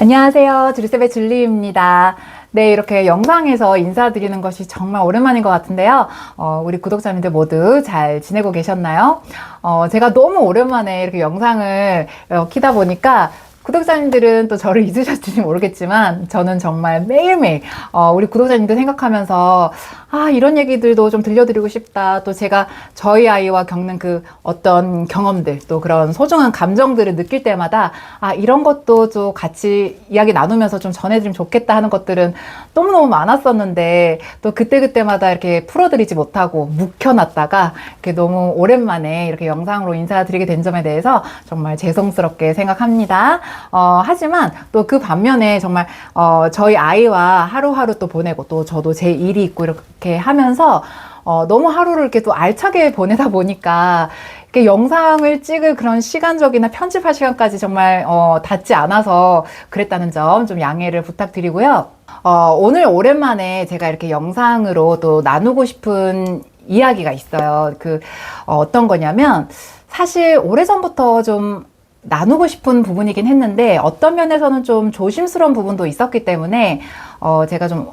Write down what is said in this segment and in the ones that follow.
안녕하세요. 주리쌤의 줄리입니다. 네, 이렇게 영상에서 인사드리는 것이 정말 오랜만인 것 같은데요. 우리 구독자님들 모두 잘 지내고 계셨나요? 제가 너무 오랜만에 이렇게 영상을 키다 보니까 구독자님들은 또 저를 잊으셨을지 모르겠지만 저는 정말 매일매일 우리 구독자님들 생각하면서 이런 얘기들도 좀 들려드리고 싶다. 또 제가 저희 아이와 겪는 그 어떤 경험들, 또 그런 소중한 감정들을 느낄 때마다 이런 것도 좀 같이 이야기 나누면서 좀 전해드리면 좋겠다 하는 것들은 너무너무 많았었는데 또 그때그때마다 이렇게 풀어드리지 못하고 묵혀놨다가 이렇게 너무 오랜만에 이렇게 영상으로 인사드리게 된 점에 대해서 정말 죄송스럽게 생각합니다. 하지만 또 그 반면에 정말 저희 아이와 하루하루 또 보내고 또 저도 제 일이 있고 이렇게 하면서 너무 하루를 이렇게 또 알차게 보내다 보니까 이렇게 영상을 찍을 그런 시간적이나 편집할 시간까지 정말 닿지 않아서 그랬다는 점 좀 양해를 부탁드리고요. 오늘 오랜만에 제가 이렇게 영상으로 또 나누고 싶은 이야기가 있어요. 어떤 거냐면 사실 오래전부터 좀 나누고 싶은 부분이긴 했는데 어떤 면에서는 좀 조심스러운 부분도 있었기 때문에 제가 좀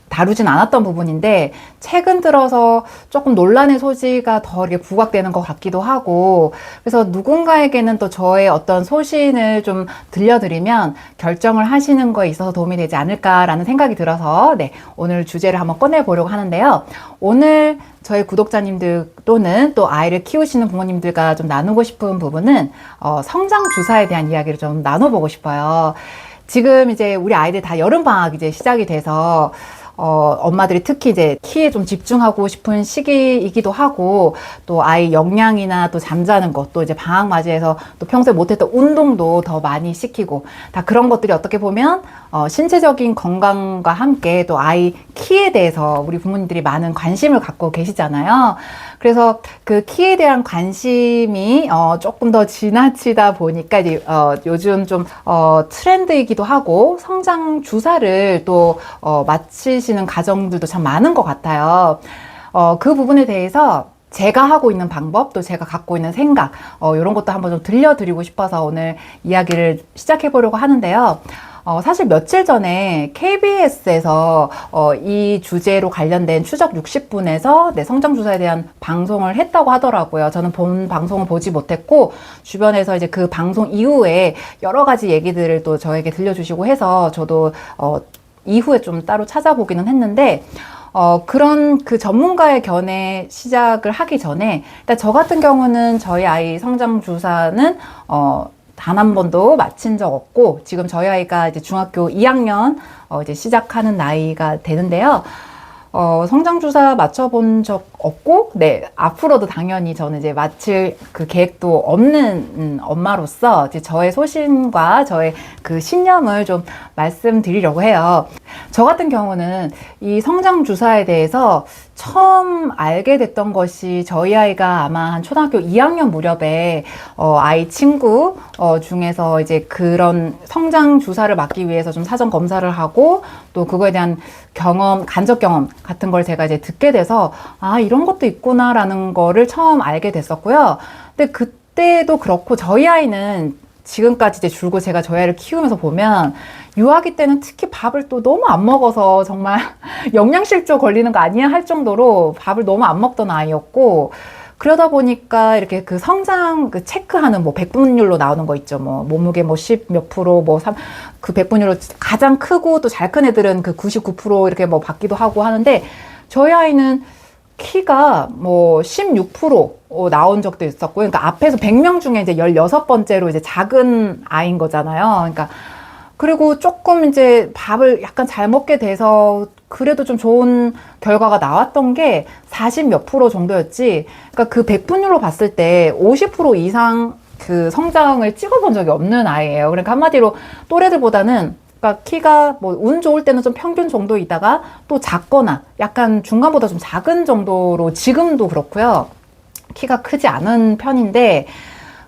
다루진 않았던 부분인데 최근 들어서 조금 논란의 소지가 더 이렇게 부각되는 것 같기도 하고, 그래서 누군가에게는 또 저의 어떤 소신을 좀 들려드리면 결정을 하시는 거에 있어서 도움이 되지 않을까라는 생각이 들어서 오늘 주제를 한번 꺼내보려고 하는데요. 오늘 저희 구독자님들 또는 또 아이를 키우시는 부모님들과 좀 나누고 싶은 부분은 성장 주사에 대한 이야기를 좀 나눠보고 싶어요. 지금 이제 우리 아이들 다 여름방학 이제 시작이 돼서 엄마들이 특히 이제 키에 좀 집중하고 싶은 시기이기도 하고, 또 아이 영양이나 또 잠자는 것, 또 이제 방학 맞이해서 또 평소에 못했던 운동도 더 많이 시키고, 다 그런 것들이 어떻게 보면 신체적인 건강과 함께 또 아이 키에 대해서 우리 부모님들이 많은 관심을 갖고 계시잖아요. 그래서 그 키에 대한 관심이 조금 더 지나치다 보니까 이제 요즘 좀 트렌드이기도 하고 성장 주사를 또 마치시는 가정들도 참 많은 것 같아요. 그 부분에 대해서 제가 하고 있는 방법, 또 제가 갖고 있는 생각, 이런 것도 한번 좀 들려드리고 싶어서 오늘 이야기를 시작해 보려고 하는데요. 사실 며칠 전에 KBS에서 이 주제로 관련된 추적 60분에서 성장주사에 대한 방송을 했다고 하더라고요. 저는 본 방송을 보지 못했고, 주변에서 이제 그 방송 이후에 여러 가지 얘기들을 또 저에게 들려주시고 해서 저도 이후에 좀 따로 찾아보기는 했는데, 그런 그 전문가의 견해 시작을 하기 전에, 일단 저 같은 경우는 저희 아이 성장주사는 단 한 번도 마친 적 없고, 지금 저희 아이가 이제 중학교 2학년 이제 시작하는 나이가 되는데요. 성장주사 맞춰본 적 없고, 앞으로도 당연히 저는 이제 마칠 그 계획도 없는 엄마로서 이제 저의 소신과 저의 그 신념을 좀 말씀드리려고 해요. 저 같은 경우는 이 성장주사에 대해서 처음 알게 됐던 것이 저희 아이가 아마 한 초등학교 2학년 무렵에 아이 친구 중에서 이제 그런 성장주사를 맞기 위해서 좀 사전 검사를 하고, 또 그거에 대한 경험, 간접 경험 같은 걸 제가 이제 듣게 돼서 이런 것도 있구나라는 거를 처음 알게 됐었고요. 근데 그때도 그렇고 저희 아이는 지금까지 이제 줄곧 제가 저희 아이를 키우면서 보면 유아기 때는 특히 밥을 또 너무 안 먹어서 정말 영양실조 걸리는 거 아니야 할 정도로 밥을 너무 안 먹던 아이였고, 그러다 보니까 이렇게 그 성장 그 체크하는 백분율로 나오는 거 있죠. 몸무게 10 몇 프로 그 백분율로 가장 크고 또 잘 큰 애들은 그 99% 이렇게 받기도 하고 하는데, 저희 아이는 키가 16% 나온 적도 있었고, 그러니까 앞에서 100명 중에 이제 16번째로 이제 작은 아이인 거잖아요. 그러니까 그리고 조금 이제 밥을 약간 잘 먹게 돼서 그래도 좀 좋은 결과가 나왔던 게 40 몇 프로 정도였지, 그러니까 그 100분율로 봤을 때 50% 이상 그 성장을 찍어본 적이 없는 아이예요. 그러니까 한마디로 또래들보다는, 그러니까 키가 운 좋을 때는 좀 평균 정도이다가 또 작거나 약간 중간보다 좀 작은 정도로 지금도 그렇고요. 키가 크지 않은 편인데,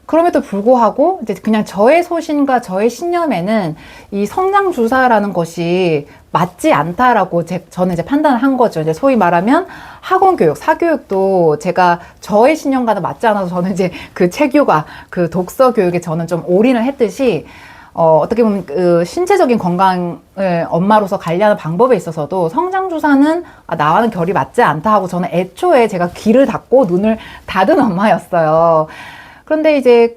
그럼에도 불구하고 이제 그냥 저의 소신과 저의 신념에는 이 성장주사라는 것이 맞지 않다라고 저는 이제 판단을 한 거죠. 이제 소위 말하면 학원교육, 사교육도 제가 저의 신념과는 맞지 않아서 저는 이제 그 체육과 그 독서 교육에 저는 좀 올인을 했듯이, 어떻게 보면 그 신체적인 건강을 엄마로서 관리하는 방법에 있어서도 성장주사는 나와는 결이 맞지 않다 하고 저는 애초에 제가 귀를 닫고 눈을 닫은 엄마였어요. 그런데 이제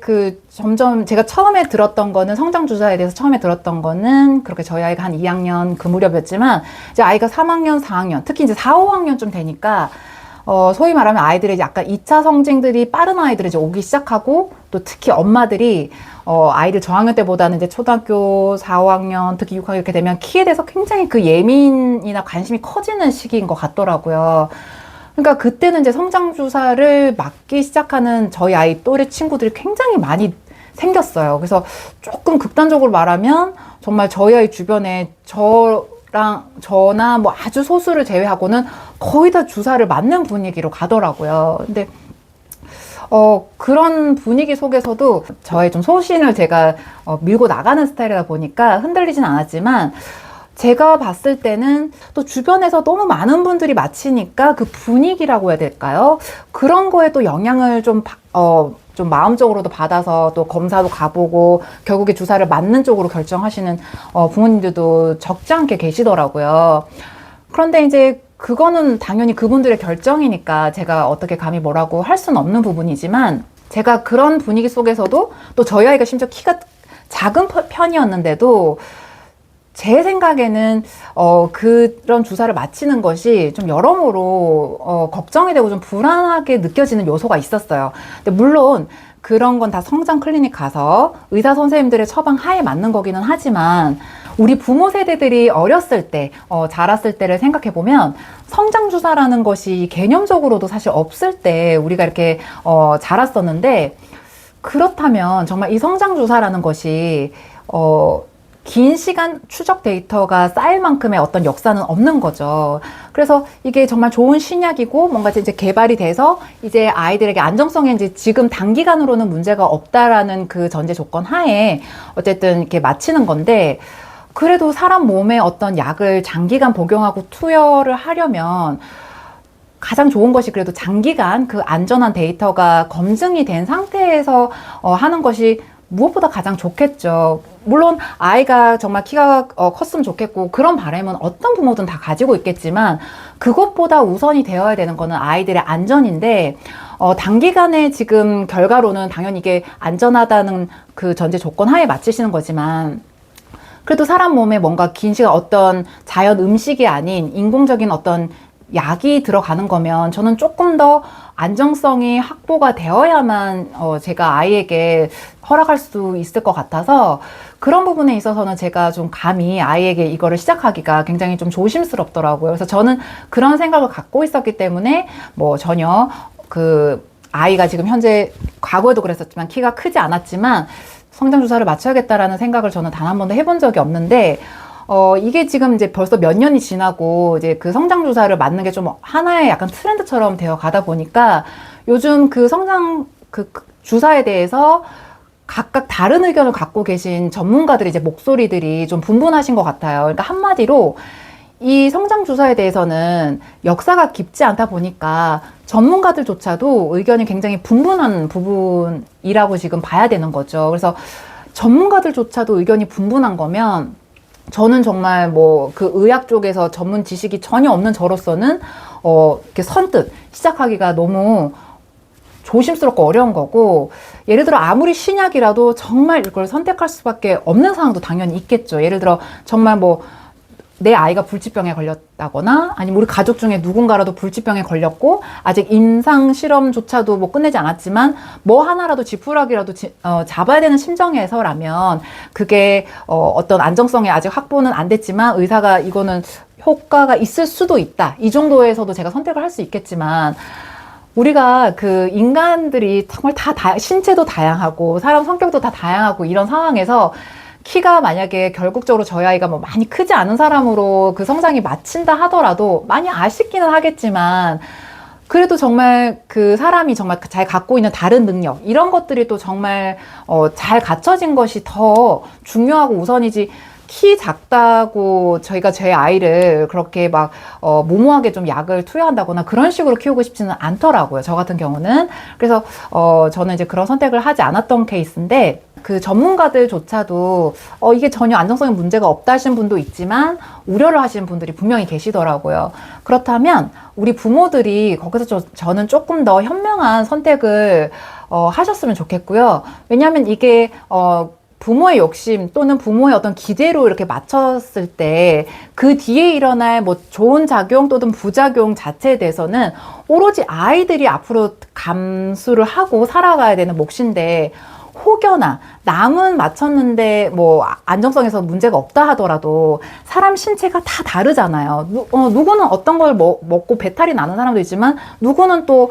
점점 제가 처음에 들었던 거는 성장주사에 대해서 처음에 들었던 거는 그렇게 저희 아이가 한 2학년 그 무렵이었지만 이제 아이가 3학년, 4학년, 특히 이제 4, 5학년쯤 되니까 소위 말하면 아이들의 약간 2차 성징들이 빠른 아이들이 이제 오기 시작하고 또 특히 엄마들이 아이들 저학년 때보다는 이제 초등학교 4, 5학년, 특히 6학년 이렇게 되면 키에 대해서 굉장히 그 예민이나 관심이 커지는 시기인 것 같더라고요. 그러니까 그때는 이제 성장주사를 맞기 시작하는 저희 아이 또래 친구들이 굉장히 많이 생겼어요. 그래서 조금 극단적으로 말하면 정말 저희 아이 주변에 저나 뭐 아주 소수를 제외하고는 거의 다 주사를 맞는 분위기로 가더라고요. 근데 그런 분위기 속에서도 저의 좀 소신을 제가 밀고 나가는 스타일이다 보니까 흔들리진 않았지만 제가 봤을 때는 또 주변에서 너무 많은 분들이 맞히니까 그 분위기라고 해야 될까요? 그런 거에 또 영향을 좀 마음적으로도 받아서 또 검사도 가보고 결국에 주사를 맞는 쪽으로 결정하시는 부모님들도 적지 않게 계시더라고요. 그런데 이제 그거는 당연히 그분들의 결정이니까 제가 어떻게 감히 뭐라고 할 수는 없는 부분이지만 제가 그런 분위기 속에서도 또 저희 아이가 심지어 키가 작은 편이었는데도 제 생각에는 그런 주사를 맞히는 것이 좀 여러모로 걱정이 되고 좀 불안하게 느껴지는 요소가 있었어요. 근데 물론 그런 건 다 성장 클리닉 가서 의사 선생님들의 처방 하에 맞는 거기는 하지만 우리 부모 세대들이 어렸을 때, 자랐을 때를 생각해 보면 성장 주사라는 것이 개념적으로도 사실 없을 때 우리가 이렇게 자랐었는데 그렇다면 정말 이 성장 주사라는 것이 긴 시간 추적 데이터가 쌓일 만큼의 어떤 역사는 없는 거죠. 그래서 이게 정말 좋은 신약이고 뭔가 이제 개발이 돼서 이제 아이들에게 안정성에 이제 지금 단기간으로는 문제가 없다라는 그 전제 조건 하에 어쨌든 이렇게 마치는 건데 그래도 사람 몸에 어떤 약을 장기간 복용하고 투여를 하려면 가장 좋은 것이 그래도 장기간 그 안전한 데이터가 검증이 된 상태에서 하는 것이 무엇보다 가장 좋겠죠. 물론 아이가 정말 키가 컸으면 좋겠고 그런 바람은 어떤 부모든 다 가지고 있겠지만 그것보다 우선이 되어야 되는 거는 아이들의 안전인데 단기간에 지금 결과로는 당연히 이게 안전하다는 그 전제 조건 하에 맞추시는 거지만 그래도 사람 몸에 뭔가 긴 시간 어떤 자연 음식이 아닌 인공적인 어떤 약이 들어가는 거면 저는 조금 더 안정성이 확보가 되어야만 제가 아이에게 허락할 수 있을 것 같아서 그런 부분에 있어서는 제가 좀 감히 아이에게 이거를 시작하기가 굉장히 좀 조심스럽더라고요. 그래서 저는 그런 생각을 갖고 있었기 때문에 뭐 전혀 그 아이가 지금 현재 과거에도 그랬었지만 키가 크지 않았지만 성장주사를 맞춰야겠다라는 생각을 저는 단 한 번도 해본 적이 없는데 이게 지금 이제 벌써 몇 년이 지나고 이제 그 성장주사를 맞는 게 좀 하나의 약간 트렌드처럼 되어 가다 보니까 요즘 그 주사에 대해서 각각 다른 의견을 갖고 계신 전문가들의 이제 목소리들이 좀 분분하신 것 같아요. 그러니까 한마디로 이 성장주사에 대해서는 역사가 깊지 않다 보니까 전문가들조차도 의견이 굉장히 분분한 부분이라고 지금 봐야 되는 거죠. 그래서 전문가들조차도 의견이 분분한 거면 저는 정말 뭐 그 의학 쪽에서 전문 지식이 전혀 없는 저로서는 이렇게 선뜻 시작하기가 너무 조심스럽고 어려운 거고 예를 들어 아무리 신약이라도 정말 이걸 선택할 수밖에 없는 상황도 당연히 있겠죠. 예를 들어 정말 뭐 내 아이가 불치병에 걸렸다거나 아니면 우리 가족 중에 누군가라도 불치병에 걸렸고 아직 임상 실험조차도 뭐 끝내지 않았지만 뭐 하나라도 지푸라기라도 잡아야 되는 심정에서라면 그게 어떤 안정성이 아직 확보는 안 됐지만 의사가 이거는 효과가 있을 수도 있다. 이 정도에서도 제가 선택을 할 수 있겠지만 우리가 그 인간들이 정말 신체도 다양하고 사람 성격도 다 다양하고 이런 상황에서 키가 만약에 결국적으로 저희 아이가 뭐 많이 크지 않은 사람으로 그 성장이 맞춘다 하더라도 많이 아쉽기는 하겠지만 그래도 정말 그 사람이 정말 잘 갖고 있는 다른 능력 이런 것들이 또 정말 잘 갖춰진 것이 더 중요하고 우선이지 키 작다고 저희가 제 아이를 그렇게 막 무모하게 좀 약을 투여한다거나 그런 식으로 키우고 싶지는 않더라고요. 저 같은 경우는. 그래서 저는 이제 그런 선택을 하지 않았던 케이스인데 그 전문가들조차도 이게 전혀 안정성에 문제가 없다 하시는 분도 있지만 우려를 하시는 분들이 분명히 계시더라고요. 그렇다면 우리 부모들이 거기서 저는 조금 더 현명한 선택을 하셨으면 좋겠고요. 왜냐하면 이게 부모의 욕심 또는 부모의 어떤 기대로 이렇게 맞췄을 때 그 뒤에 일어날 뭐 좋은 작용 또는 부작용 자체에 대해서는 오로지 아이들이 앞으로 감수를 하고 살아가야 되는 몫인데, 혹여나 남은 맞췄는데 뭐 안정성에서 문제가 없다 하더라도 사람 신체가 다 다르잖아요. 누구는 어떤 걸 먹고 배탈이 나는 사람도 있지만 누구는 또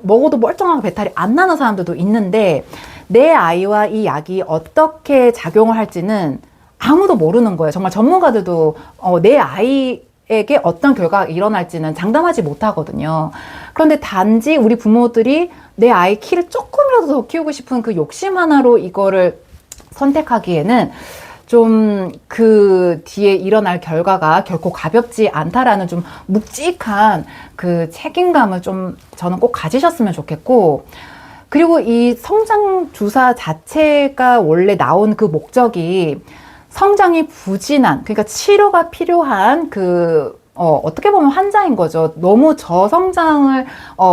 먹어도 멀쩡하게 배탈이 안 나는 사람들도 있는데, 내 아이와 이 약이 어떻게 작용을 할지는 아무도 모르는 거예요. 정말 전문가들도 내 아이에게 어떤 결과가 일어날지는 장담하지 못하거든요. 그런데 단지 우리 부모들이 내 아이 키를 조금이라도 더 키우고 싶은 그 욕심 하나로 이거를 선택하기에는 좀 그 뒤에 일어날 결과가 결코 가볍지 않다라는 좀 묵직한 그 책임감을 좀 저는 꼭 가지셨으면 좋겠고, 그리고 이 성장 주사 자체가 원래 나온 그 목적이 성장이 부진한, 그러니까 치료가 필요한 어떻게 보면 환자인 거죠. 너무 저성장을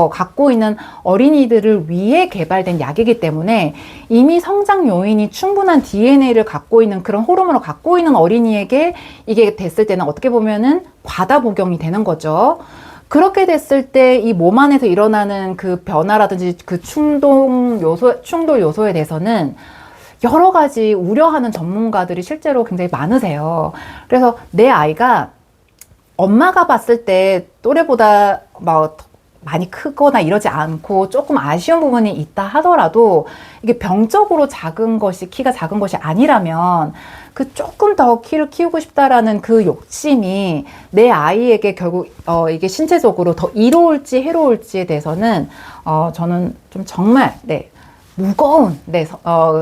갖고 있는 어린이들을 위해 개발된 약이기 때문에 이미 성장 요인이 충분한 DNA를 갖고 있는 그런 호르몬을 갖고 있는 어린이에게 이게 됐을 때는 어떻게 보면은 과다 복용이 되는 거죠. 그렇게 됐을 때 이 몸 안에서 일어나는 그 변화라든지 그 충돌 요소에 대해서는 여러 가지 우려하는 전문가들이 실제로 굉장히 많으세요. 그래서 내 아이가 엄마가 봤을 때 또래보다 막 많이 크거나 이러지 않고 조금 아쉬운 부분이 있다 하더라도 이게 병적으로 키가 작은 것이 아니라면 그 조금 더 키를 키우고 싶다라는 그 욕심이 내 아이에게 결국 이게 신체적으로 더 이로울지 해로울지에 대해서는 저는 좀 정말 무거운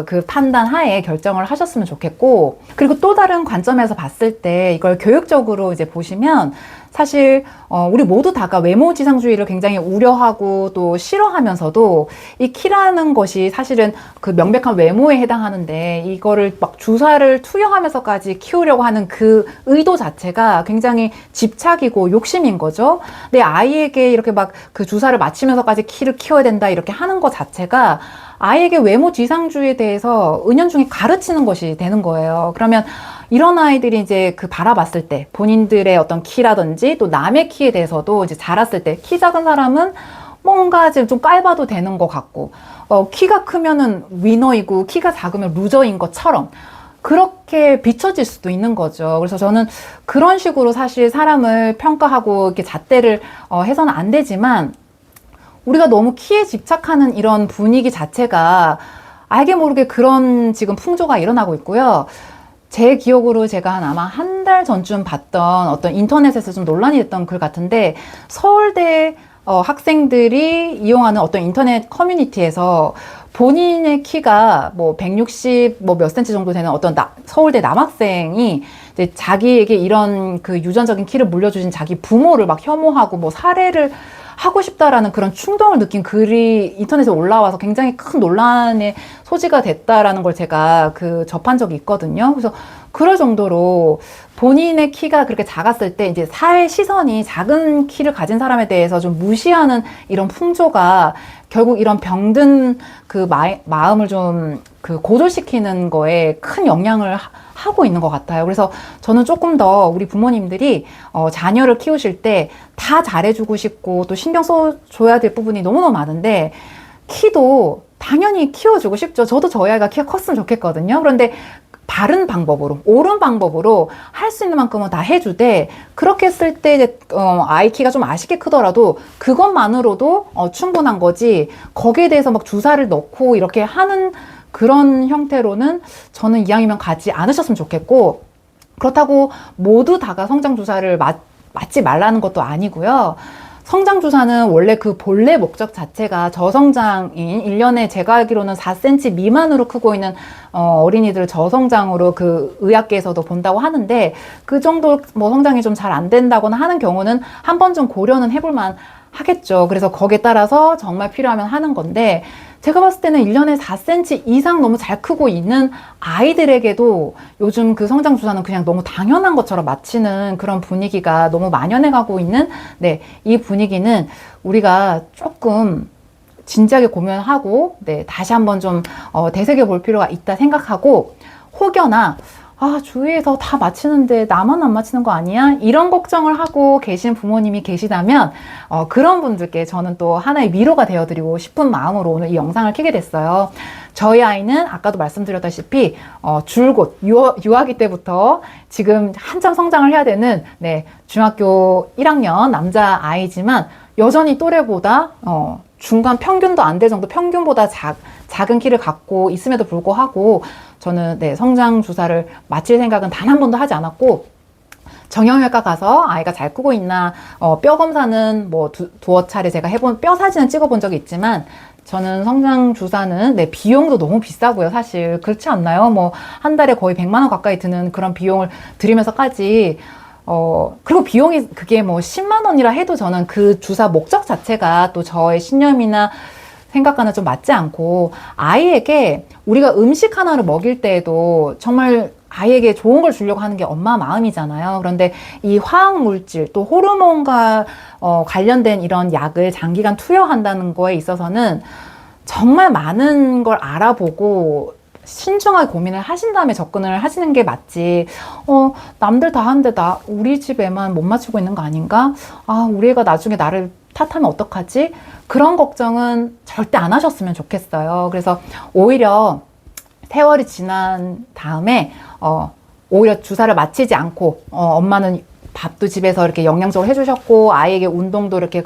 그 판단 하에 결정을 하셨으면 좋겠고, 그리고 또 다른 관점에서 봤을 때 이걸 교육적으로 이제 보시면 사실 우리 모두 다가 외모 지상주의를 굉장히 우려하고 또 싫어하면서도 이 키라는 것이 사실은 그 명백한 외모에 해당하는데 이거를 막 주사를 투여하면서까지 키우려고 하는 그 의도 자체가 굉장히 집착이고 욕심인 거죠. 내 아이에게 이렇게 막 그 주사를 맞추면서까지 키를 키워야 된다 이렇게 하는 것 자체가 아이에게 외모 지상주의에 대해서 은연중에 가르치는 것이 되는 거예요. 그러면 이런 아이들이 이제 그 바라봤을 때 본인들의 어떤 키라든지 또 남의 키에 대해서도 이제 자랐을 때 키 작은 사람은 뭔가 좀 깔봐도 되는 것 같고, 키가 크면은 위너이고 키가 작으면 루저인 것처럼 그렇게 비춰질 수도 있는 거죠. 그래서 저는 그런 식으로 사실 사람을 평가하고 이렇게 잣대를 해서는 안 되지만, 우리가 너무 키에 집착하는 이런 분위기 자체가 알게 모르게 그런 지금 풍조가 일어나고 있고요. 제 기억으로 제가 아마 한 달 전쯤 봤던 어떤 인터넷에서 좀 논란이 됐던 글 같은데, 서울대 학생들이 이용하는 어떤 인터넷 커뮤니티에서 본인의 키가 뭐 160 뭐 몇 센치 정도 되는 어떤 서울대 남학생이 이제 자기에게 이런 그 유전적인 키를 물려주신 자기 부모를 막 혐오하고 뭐 살해를 하고 싶다라는 그런 충동을 느낀 글이 인터넷에 올라와서 굉장히 큰 논란의 소지가 됐다라는 걸 제가 접한 적이 있거든요. 그래서 그럴 정도로 본인의 키가 그렇게 작았을 때 이제 사회 시선이 작은 키를 가진 사람에 대해서 좀 무시하는 이런 풍조가 결국 이런 병든 그 마음을 좀 고조시키는 거에 큰 영향을 하고 있는 것 같아요. 그래서 저는 조금 더 우리 부모님들이 자녀를 키우실 때 다 잘해주고 싶고 또 신경 써줘야 될 부분이 너무너무 많은데, 키도 당연히 키워주고 싶죠. 저도 저희 아이가 키가 컸으면 좋겠거든요. 그런데 바른 방법으로, 옳은 방법으로 할 수 있는 만큼은 다 해주되, 그렇게 했을 때 이제 아이 키가 좀 아쉽게 크더라도 그것만으로도 충분한 거지, 거기에 대해서 막 주사를 넣고 이렇게 하는 그런 형태로는 저는 이왕이면 가지 않으셨으면 좋겠고, 그렇다고 모두 다가 성장주사를 맞지 말라는 것도 아니고요. 성장주사는 원래 그 본래 목적 자체가 저성장인 1년에 제가 알기로는 4cm 미만으로 크고 있는 어린이들을 저성장으로 그 의학계에서도 본다고 하는데, 그 정도 뭐 성장이 좀 잘 안 된다거나 하는 경우는 한 번 좀 고려는 해볼만 하겠죠. 그래서 거기에 따라서 정말 필요하면 하는 건데, 제가 봤을 때는 1년에 4cm 이상 너무 잘 크고 있는 아이들에게도 요즘 그 성장 주사는 그냥 너무 당연한 것처럼 맞히는 그런 분위기가 너무 만연해 가고 있는, 네, 이 분위기는 우리가 조금 진지하게 고민하고, 네, 다시 한번 좀 되새겨 볼 필요가 있다 생각하고, 혹여나 주위에서 다 맞히는데 나만 안 맞히는 거 아니야? 이런 걱정을 하고 계신 부모님이 계시다면 그런 분들께 저는 또 하나의 위로가 되어드리고 싶은 마음으로 오늘 이 영상을 켜게 됐어요. 저희 아이는 아까도 말씀드렸다시피 줄곧 유아기 때부터 지금 한참 성장을 해야 되는, 네, 중학교 1학년 남자 아이지만 여전히 또래보다 중간 평균도 안 될 정도, 평균보다 작은 키를 갖고 있음에도 불구하고 저는, 네, 성장 주사를 맞힐 생각은 단 한 번도 하지 않았고, 정형외과 가서 아이가 잘 크고 있나, 뼈 검사는 뭐 두어 차례 제가 해본, 뼈 사진은 찍어본 적이 있지만, 저는 성장 주사는, 네, 비용도 너무 비싸고요. 사실 그렇지 않나요? 뭐 한 달에 거의 100만 원 가까이 드는 그런 비용을 들이면서까지, 그리고 비용이 그게 뭐 10만 원이라 해도 저는 그 주사 목적 자체가 또 저의 신념이나 생각과는 좀 맞지 않고, 아이에게 우리가 음식 하나를 먹일 때에도 정말 아이에게 좋은 걸 주려고 하는 게 엄마 마음이잖아요. 그런데 이 화학 물질 또 호르몬과 관련된 이런 약을 장기간 투여한다는 거에 있어서는 정말 많은 걸 알아보고 신중하게 고민을 하신 다음에 접근을 하시는 게 맞지. 남들 다 하는데 우리 집에만 못 맞추고 있는 거 아닌가? 우리 애가 나중에 나를 탓하면 어떡하지? 그런 걱정은 절대 안 하셨으면 좋겠어요. 그래서 오히려 세월이 지난 다음에 오히려 주사를 맞히지 않고 엄마는 밥도 집에서 이렇게 영양적으로 해주셨고, 아이에게 운동도 이렇게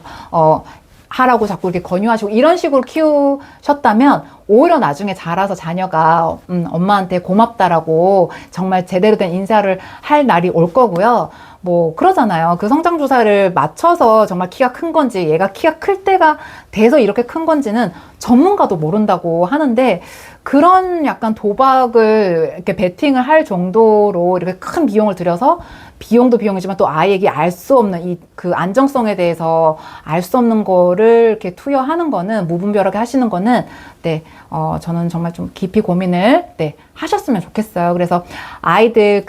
하라고 자꾸 이렇게 권유하시고 이런 식으로 키우셨다면 오히려 나중에 자라서 자녀가 엄마한테 고맙다라고 정말 제대로 된 인사를 할 날이 올 거고요. 뭐 그러잖아요. 그 성장 주사를 맞춰서 정말 키가 큰 건지, 얘가 키가 클 때가 돼서 이렇게 큰 건지는 전문가도 모른다고 하는데, 그런 약간 도박을 이렇게 베팅을 할 정도로 이렇게 큰 비용을 들여서, 비용도 비용이지만 또 아이에게 알 수 없는 그 안정성에 대해서 알 수 없는 거를 이렇게 투여하는 거는, 무분별하게 하시는 거는, 네, 저는 정말 좀 깊이 고민을, 네, 하셨으면 좋겠어요. 그래서 아이들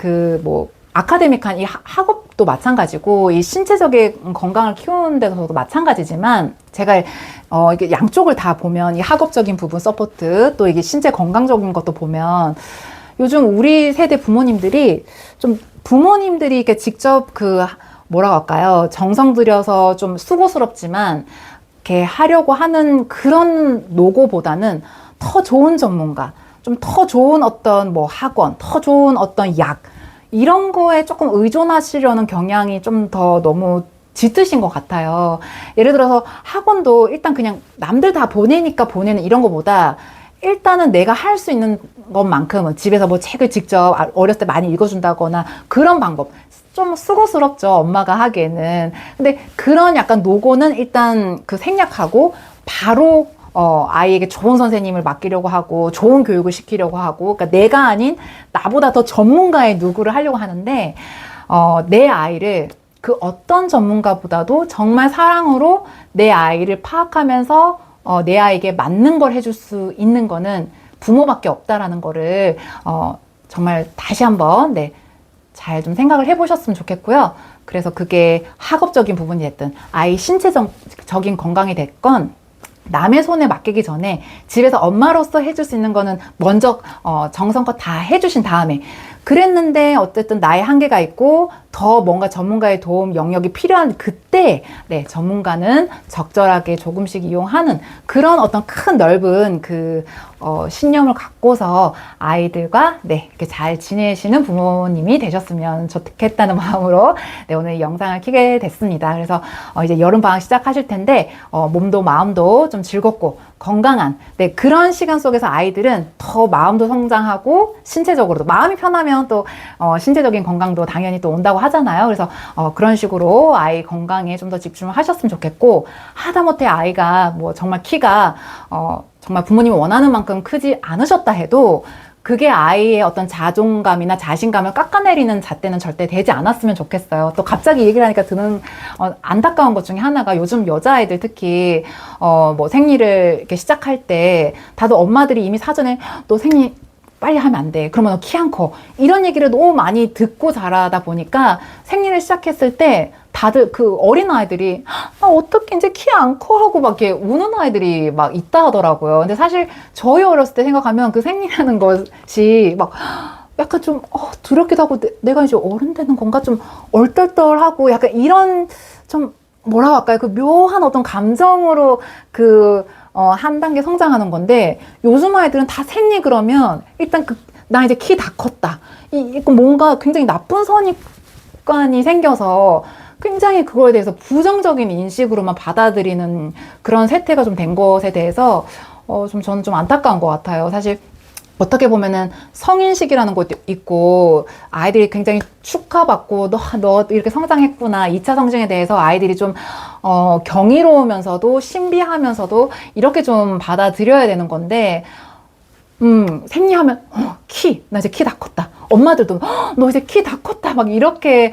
아카데믹한 이 학업도 마찬가지고, 이 신체적인 건강을 키우는 데서도 마찬가지지만, 제가 이게 양쪽을 다 보면, 이 학업적인 부분 서포트, 또 이게 신체 건강적인 것도 보면, 요즘 우리 세대 부모님들이 이렇게 직접 뭐라고 할까요? 정성 들여서 좀 수고스럽지만 이렇게 하려고 하는 그런 노고보다는 더 좋은 전문가, 좀 더 좋은 어떤 학원, 더 좋은 어떤 약, 이런 거에 조금 의존하시려는 경향이 좀 더 너무 짙으신 것 같아요. 예를 들어서 학원도 일단 그냥 남들 다 보내니까 보내는 이런 거보다, 일단은 내가 할 수 있는 것만큼은 집에서 책을 직접 어렸을 때 많이 읽어준다거나 그런 방법, 좀 수고스럽죠, 엄마가 하기에는. 근데 그런 약간 노고는 일단 생략하고 바로 아이에게 좋은 선생님을 맡기려고 하고 좋은 교육을 시키려고 하고, 그러니까 내가 아닌 나보다 더 전문가의 누구를 하려고 하는데, 내 아이를 그 어떤 전문가보다도 정말 사랑으로 내 아이를 파악하면서 내 아이에게 맞는 걸 해줄 수 있는 거는 부모밖에 없다라는 거를 정말 다시 한번, 네, 잘 좀 생각을 해보셨으면 좋겠고요. 그래서 그게 학업적인 부분이 됐든 아이 신체적인 건강이 됐건, 남의 손에 맡기기 전에 집에서 엄마로서 해줄 수 있는 거는 먼저 정성껏 다 해주신 다음에, 그랬는데 어쨌든 나의 한계가 있고 더 뭔가 전문가의 도움 영역이 필요한 그때, 네, 전문가는 적절하게 조금씩 이용하는 그런 어떤 큰 넓은 신념을 갖고서 아이들과, 네, 이렇게 잘 지내시는 부모님이 되셨으면 좋겠다는 마음으로, 네, 오늘 이 영상을 켜게 됐습니다. 그래서 이제 여름방학 시작하실 텐데 몸도 마음도 좀 즐겁고 건강한, 네, 그런 시간 속에서 아이들은 더 마음도 성장하고 신체적으로도, 마음이 편하면 또 신체적인 건강도 당연히 또 온다고 하잖아요. 그래서 그런 식으로 아이 건강에 좀 더 집중을 하셨으면 좋겠고, 하다못해 아이가 정말 키가 정말 부모님이 원하는 만큼 크지 않으셨다 해도 그게 아이의 어떤 자존감이나 자신감을 깎아내리는 잣대는 절대 되지 않았으면 좋겠어요. 또 갑자기 얘기를 하니까 드는 안타까운 것 중에 하나가 요즘 여자아이들 특히 뭐 생리를 이렇게 시작할 때 다들 엄마들이 이미 사전에 너 생리 빨리 하면 안 돼. 그러면 너 키 안 커. 이런 얘기를 너무 많이 듣고 자라다 보니까 생리를 시작했을 때 다들 그 어린 아이들이 어떻게 이제 키 안 커 하고 막 이렇게 우는 아이들이 막 있다 하더라고요. 근데 사실 저희 어렸을 때 생각하면 그 생리라는 것이 막 약간 좀 두렵기도 하고 내가 이제 어른 되는 건가 좀 얼떨떨하고 약간 이런 좀 뭐라고 할까요? 그 묘한 어떤 감정으로 한 단계 성장하는 건데 요즘 아이들은 다 생리 그러면 일단 나 이제 키 다 컸다. 뭔가 굉장히 나쁜 선입관이 생겨서 굉장히 그거에 대해서 부정적인 인식으로만 받아들이는 그런 세태가 좀 된 것에 대해서 저는 좀 안타까운 것 같아요. 사실 어떻게 보면은 성인식이라는 것도 있고 아이들이 굉장히 축하받고 너 이렇게 성장했구나 2차 성징에 대해서 아이들이 좀 경이로우면서도 신비하면서도 이렇게 좀 받아들여야 되는 건데 생리하면 나 이제 키 다 컸다. 엄마들도 너 이제 키 다 컸다 막 이렇게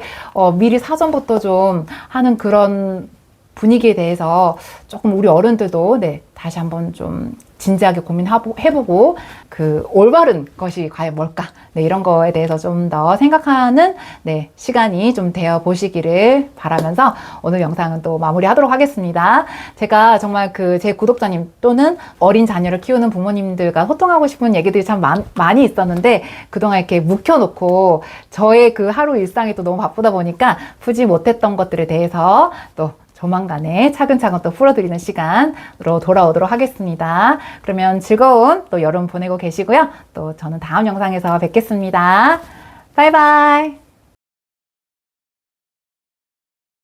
미리 사전부터 좀 하는 그런 분위기에 대해서 조금 우리 어른들도 다시 한번 좀 진지하게 고민해보고 그 올바른 것이 과연 뭘까 이런 거에 대해서 좀 더 생각하는 시간이 좀 되어 보시기를 바라면서 오늘 영상은 또 마무리하도록 하겠습니다. 제가 정말 제 구독자님 또는 어린 자녀를 키우는 부모님들과 소통하고 싶은 얘기들이 참 많이 있었는데 그동안 이렇게 묵혀놓고 저의 그 하루 일상이 또 너무 바쁘다 보니까 푸지 못했던 것들에 대해서 또 조만간에 차근차근 또 풀어드리는 시간으로 돌아오도록 하겠습니다. 그러면 즐거운 또 여름 보내고 계시고요. 또 저는 다음 영상에서 뵙겠습니다. 바이바이.